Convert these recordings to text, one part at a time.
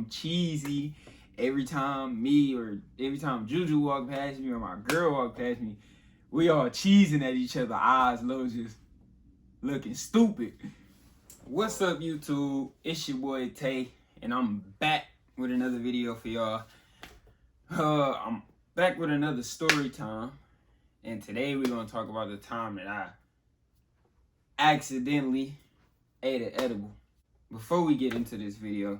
cheesy every time Juju walk past me or my girl walk past me. We all cheesing at each other, eyes low, just looking stupid. What's up, YouTube? It's your boy Tay, and I'm back with another video for y'all. I'm back with another story time, and today we're gonna talk about the time that I accidentally ate an edible. Before we get into this video,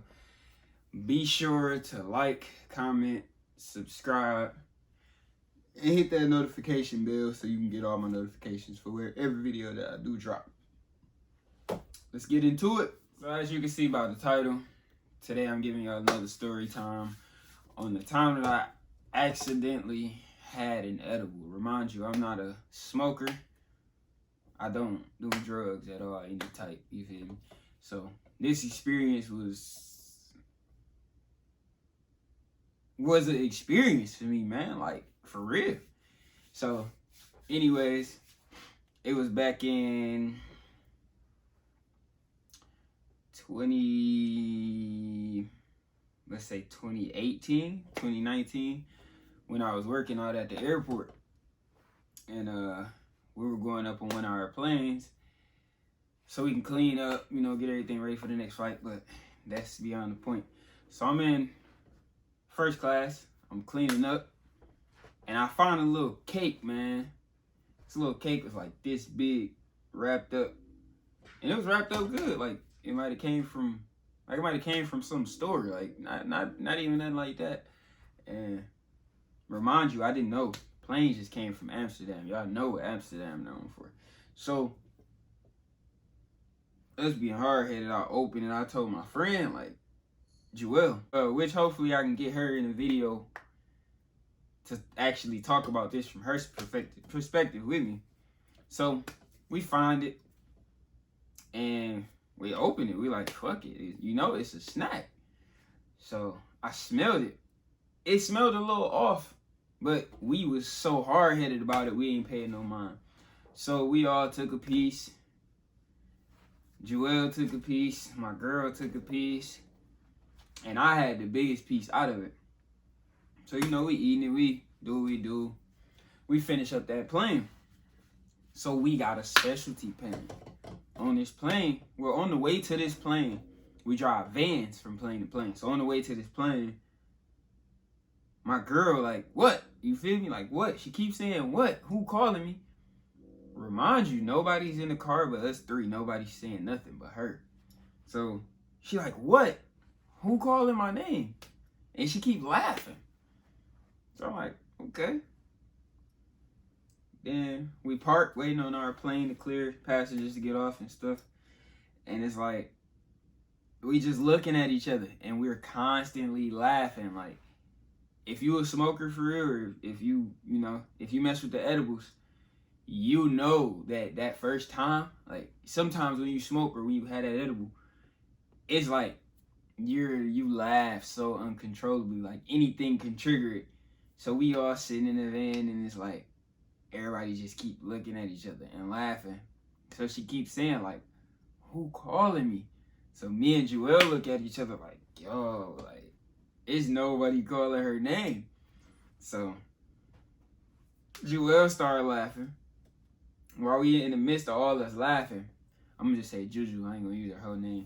be sure to like, comment, subscribe, and hit that notification bell so you can get all my notifications for every video that I do drop. Let's get into it. So as you can see by the title, today I'm giving y'all another story time on the time that I accidentally had an edible. Remind you, I'm not a smoker. I don't do drugs at all, any type, you feel me? So this experience was an experience for me, man, like for real. So anyways, it was back in 2019, when I was working out at the airport. And we were going up on one of our planes so we can clean up, get everything ready for the next flight, but that's beyond the point. So I'm in first class, I'm cleaning up, and I found a little cake, man. This little cake was like this big, wrapped up, and it was wrapped up good. Like it might have came from some store, like not even nothing like that. And remind you, I didn't know planes just came from Amsterdam. Y'all know what Amsterdam known for. So us being hard headed, I opened it. I told my friend, like, Joelle, which hopefully I can get her in a video to actually talk about this from her perspective with me. So we find it and we open it. We like, fuck it. It's a snack. So I smelled it. It smelled a little off, but we was so hard headed about it, we ain't paying no mind. So we all took a piece. Joelle took a piece. My girl took a piece. And I had the biggest piece out of it. So, we eating it. We do what we do. We finish up that plane. So we got a specialty pen. On this plane, we're on the way to this plane. We drive vans from plane to plane. So on the way to this plane, my girl like, what? You feel me? Like, what? She keeps saying, what? Who calling me? Remind you, nobody's in the car but us three. Nobody's saying nothing but her. So she like, what? Who calling my name? And she keep laughing. So I'm like, okay. Then we park waiting on our plane to clear, passengers to get off and stuff. And it's like, we just looking at each other and we're constantly laughing. Like, if you a smoker for real, or if you mess with the edibles, that first time, like sometimes when you smoke or when you had that edible, it's like you laugh so uncontrollably, like anything can trigger it. So we all sitting in the van and it's like everybody just keep looking at each other and laughing. So she keeps saying like, who calling me? So me and Joelle look at each other like, yo, like it's nobody calling her name. So Joelle started laughing. While we in the midst of all us laughing, I'm gonna just say Juju, I ain't gonna use her whole name.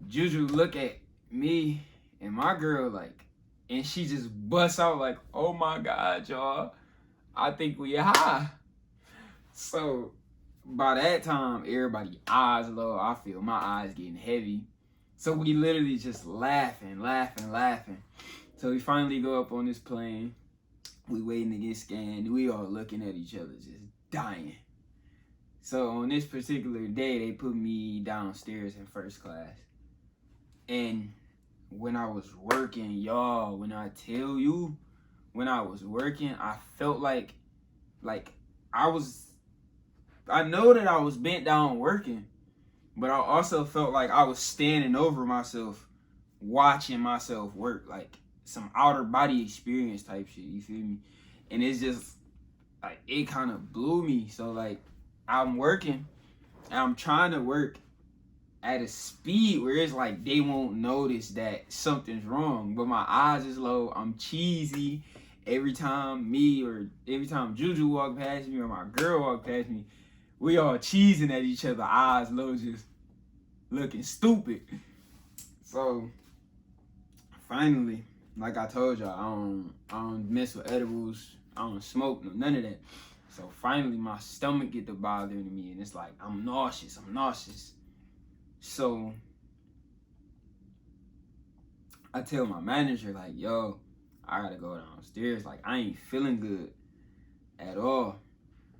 Juju look at me and my girl like, and she just busts out like, oh my God, y'all, I think we high. So by that time, everybody eyes low. I feel my eyes getting heavy. So we literally just laughing. So we finally go up on this plane. We waiting to get scanned. We all looking at each other, just dying. So on this particular day, they put me downstairs in first class. And when I was working, y'all, when I tell you, when I was working, I felt like I know that I was bent down working, but I also felt like I was standing over myself, watching myself work, like some outer body experience type shit, you feel me? And it's just, like, it kind of blew me. So, like, I'm working, and I'm trying to work at a speed where it's like they won't notice that something's wrong. But my eyes is low. I'm cheesy. Every time Juju walk past me or my girl walk past me, we all cheesing at each other, eyes low, just looking stupid. So finally, like I told y'all, I don't mess with edibles. I don't smoke, none of that. So finally, my stomach get to bothering me, and it's like I'm nauseous. So I tell my manager, like, yo, I gotta go downstairs. Like, I ain't feeling good at all.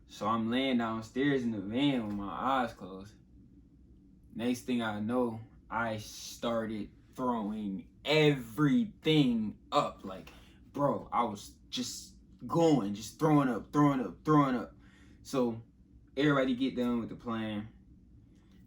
So I'm laying downstairs in the van with my eyes closed. Next thing I know, I started throwing everything up. Like, bro, I was just going, just throwing up. So everybody get done with the plan.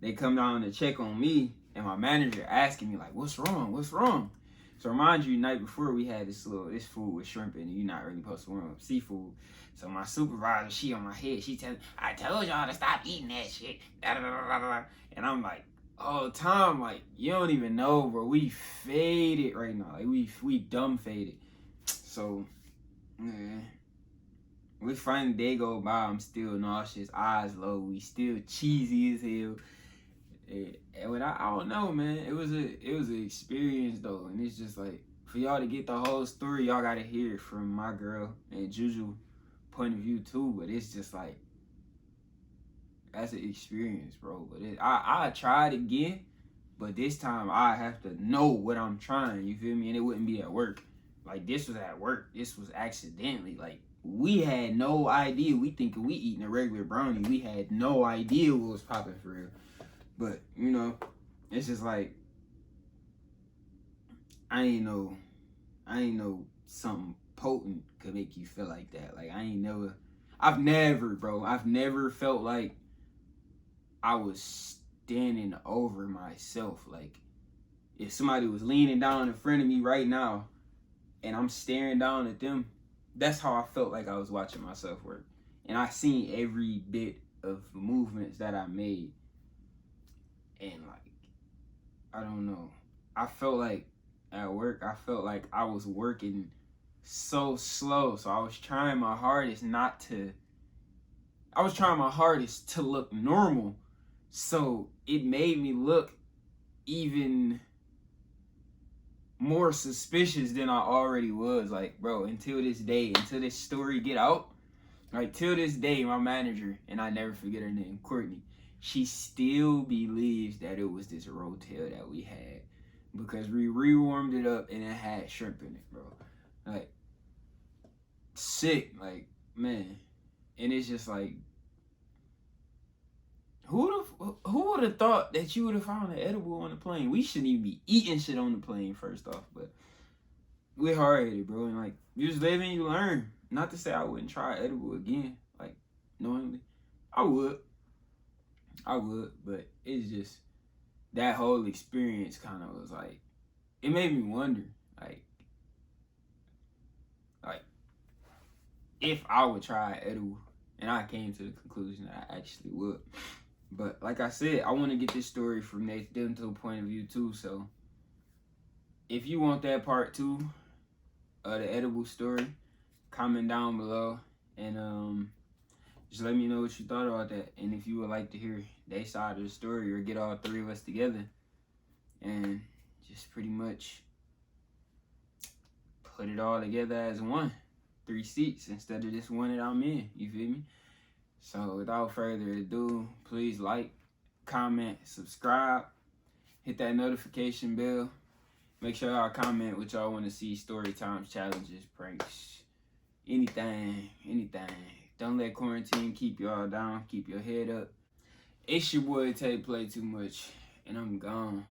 They come down to check on me, and my manager asking me, like, what's wrong? So remind you, night before we had this food with shrimp in it. You're not really supposed to warm up seafood. So my supervisor, she on my head, she telling, I told y'all to stop eating that shit. And I'm like, all the time, like, you don't even know, bro. We faded right now. Like, we dumb faded. So, yeah. We finally day go by, I'm still nauseous, eyes low, we still cheesy as hell. And I don't know, man. It was an experience though, and it's just like, for y'all to get the whole story, y'all gotta hear it from my girl and Juju point of view too. But it's just like, that's an experience, bro. But I tried again, but this time I have to know what I'm trying. You feel me? And it wouldn't be at work. Like, this was at work. This was accidentally. Like, we had no idea. We thinking we eating a regular brownie. We had no idea what was popping for real. But, you know, it's just like, I ain't know something potent could make you feel like that. Like, I've never felt like I was standing over myself. Like, if somebody was leaning down in front of me right now and I'm staring down at them, that's how I felt like I was watching myself work. And I seen every bit of movements that I made. And like, I don't know. I felt like at work, I was working so slow. So I was trying my hardest to look normal. So it made me look even more suspicious than I already was. Like, bro, until this story get out, like, till this day, my manager, and I never forget her name, Courtney, she still believes that it was this rotel that we had, because we rewarmed it up and it had shrimp in it, bro. Like, sick, like, man. And it's just like, who would have thought that you would have found an edible on the plane? We shouldn't even be eating shit on the plane, first off, but we're hard-headed, bro. And like, you just live and you learn. Not to say I wouldn't try edible again, like, knowingly. I would, but it's just, that whole experience kind of was like, it made me wonder, like if I would try edible, and I came to the conclusion that I actually would. But like I said, I want to get this story from their dental point of view too. So if you want that part 2 of the edible story, comment down below, and just let me know what you thought about that. And if you would like to hear their side of the story, or get all 3 of us together and just pretty much put it all together as one, 3 seats instead of this one that I'm in, you feel me? So without further ado, please like, comment, subscribe, hit that notification bell. Make sure y'all comment what y'all want to see: story times, challenges, pranks, anything. Don't let quarantine keep y'all down. Keep your head up. It's your boy Tay Play Too Much, and I'm gone.